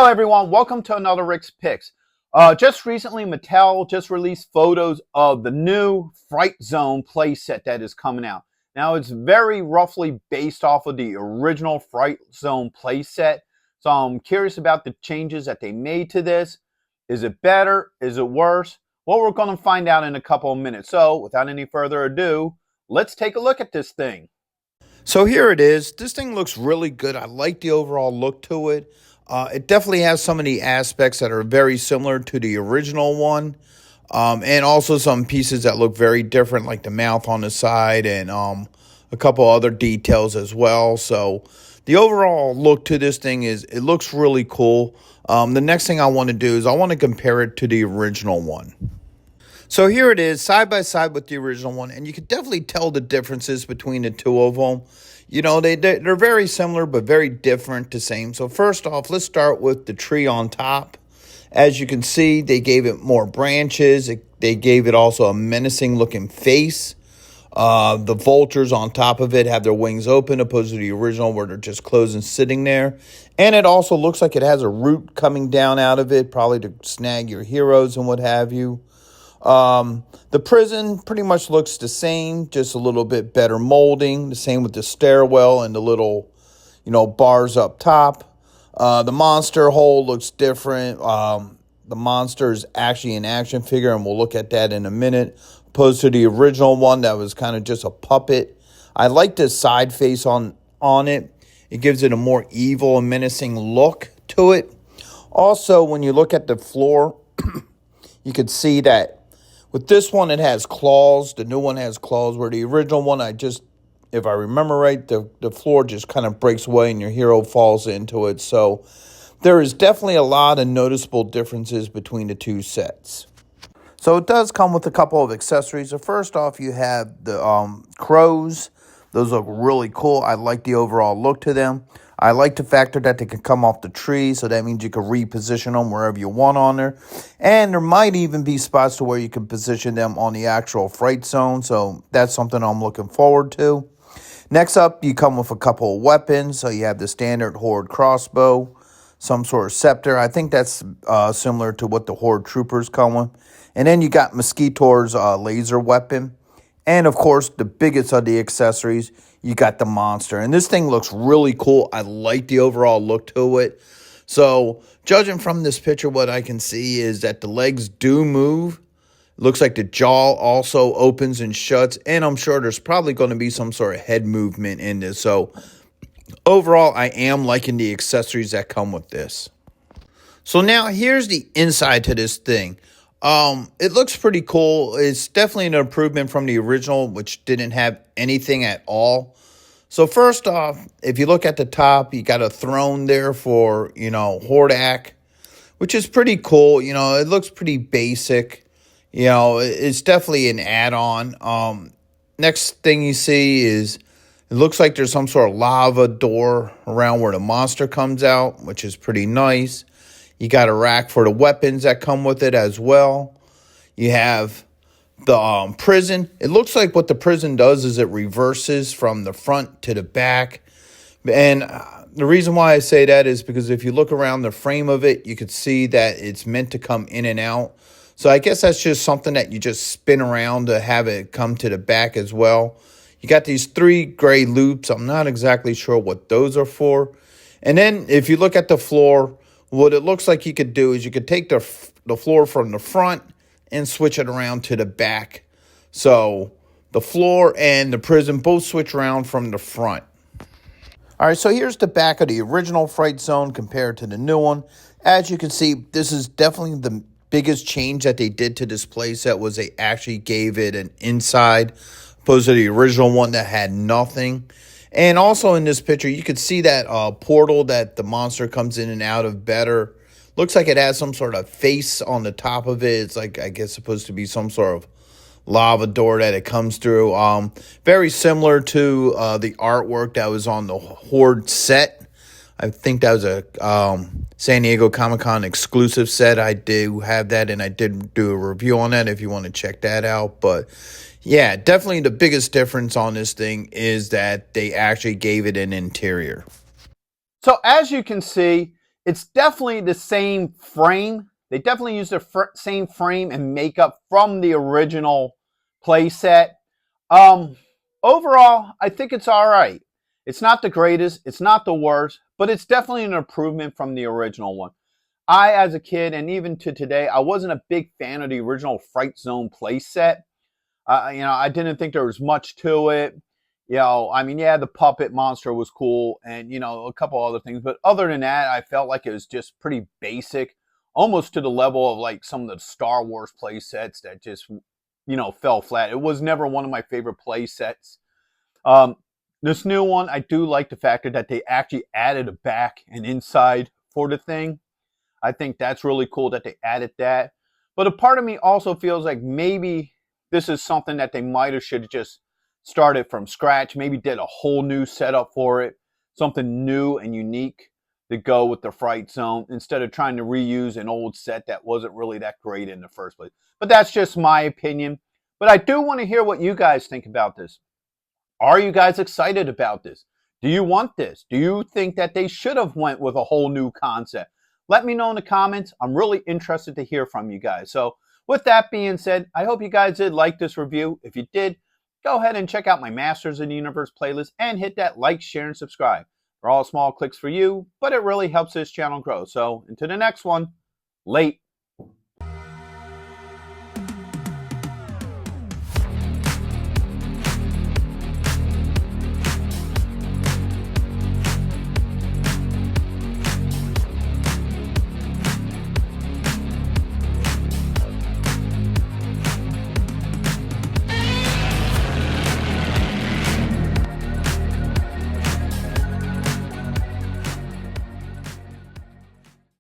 Hello everyone, welcome to another Rick's Picks. Just recently, Mattel just released photos of the new Fright Zone playset that is coming out. Now, it's very roughly based off of the original Fright Zone playset, so I'm curious about the changes that they made to this. Is it better? Is it worse? Well, we're going to find out in a couple of minutes. So, without any further ado, let's take a look at this thing. So here it is. This thing looks really good. I like the overall look to it. It definitely has some of the aspects that are very similar to the original one. And also some pieces that look very different, like the mouth on the side and a couple other details as well. So the overall look to this thing is, it looks really cool. The next thing I want to do is I want to compare it to the original one. So here it is, side by side with the original one, and you can definitely tell the differences between the two of them. You know, they're very similar, but very different the same. So first off, let's start with the tree on top. As you can see, they gave it more branches. They gave it also a menacing looking face. The vultures on top of it have their wings open, opposed to the original where they're just closed and sitting there. And it also looks like it has a root coming down out of it, probably to snag your heroes and what have you. The prison pretty much looks the same, just a little bit better molding. The same with the stairwell and the little, bars up top. The monster hole looks different. The monster is actually an action figure, and we'll look at that in a minute, opposed to the original one that was kind of just a puppet. I like the side face on it. It gives it a more evil and menacing look to it. Also, when you look at the floor, you can see that with this one, it has claws. The new one has claws, where the original one, if I remember right, the floor just kind of breaks away and your hero falls into it. So there is definitely a lot of noticeable differences between the two sets. So it does come with a couple of accessories. So first off, you have the crows. Those look really cool. I like the overall look to them. I like the factor that they can come off the tree, so that means you can reposition them wherever you want on there. And there might even be spots to where you can position them on the actual Fright Zone, so that's something I'm looking forward to. Next up, you come with a couple of weapons. So you have the standard Horde crossbow, some sort of scepter. I think that's similar to what the Horde troopers come with. And then you got Mosquito's laser weapon. And, of course, the biggest of the accessories, you got the monster. And this thing looks really cool. I like the overall look to it. So, judging from this picture, what I can see is that the legs do move. Looks like the jaw also opens and shuts. And I'm sure there's probably going to be some sort of head movement in this. So, overall, I am liking the accessories that come with this. So, now here's the inside to this thing. It looks pretty cool. It's definitely an improvement from the original, which didn't have anything at all. So first off, if you look at the top, you got a throne there for, Hordak, which is pretty cool. It looks pretty basic. It's definitely an add-on. Next thing you see is it looks like there's some sort of lava door around where the monster comes out, which is pretty nice. You got a rack for the weapons that come with it as well. You have the prison. It looks like what the prison does is it reverses from the front to the back. And the reason why I say that is because if you look around the frame of it, you could see that it's meant to come in and out. So I guess that's just something that you just spin around to have it come to the back as well. You got these 3 gray loops. I'm not exactly sure what those are for. And then if you look at the floor, what it looks like you could do is you could take the floor from the front and switch it around to the back. So the floor and the prison both switch around from the front. All right, so here's the back of the original Fright Zone compared to the new one. As you can see, this is definitely the biggest change that they did to this playset was they actually gave it an inside, opposed to the original one that had nothing. And also in this picture, you could see that portal that the monster comes in and out of better. Looks like it has some sort of face on the top of it. It's like, I guess, supposed to be some sort of lava door that it comes through. Very similar to the artwork that was on the Horde set. I think that was a San Diego Comic-Con exclusive set. I do have that, and I did do a review on that if you want to check that out. But yeah, definitely the biggest difference on this thing is that they actually gave it an interior. So as you can see, It's definitely the same frame. They definitely use the same frame and makeup from the original playset. Um, Overall, I think it's all right. It's not the greatest, it's not the worst, but it's definitely an improvement from the original one. I, as a kid, and even to today, I wasn't a big fan of the original Fright Zone playset. I didn't think there was much to it. I mean, yeah, the puppet monster was cool, and a couple other things, but other than that, I felt like it was just pretty basic, almost to the level of like some of the Star Wars play sets that just fell flat. It was never one of my favorite play sets. Um, this new one, I do like the factor that they actually added a back and inside for the thing. I think that's really cool that they added that. But a part of me also feels like maybe this is something that they might have should have just started from scratch, maybe did a whole new setup for it, something new and unique to go with the Fright Zone instead of trying to reuse an old set that wasn't really that great in the first place. But that's just my opinion. But I do want to hear what you guys think about this. Are you guys excited about this? Do you want this? Do you think that they should have went with a whole new concept? Let me know in the comments. I'm really interested to hear from you guys. So with that being said, I hope you guys did like this review. If you did, go ahead and check out my Masters in the Universe playlist and hit that like, share, and subscribe. They're all small clicks for you, but it really helps this channel grow. So until the next one, late.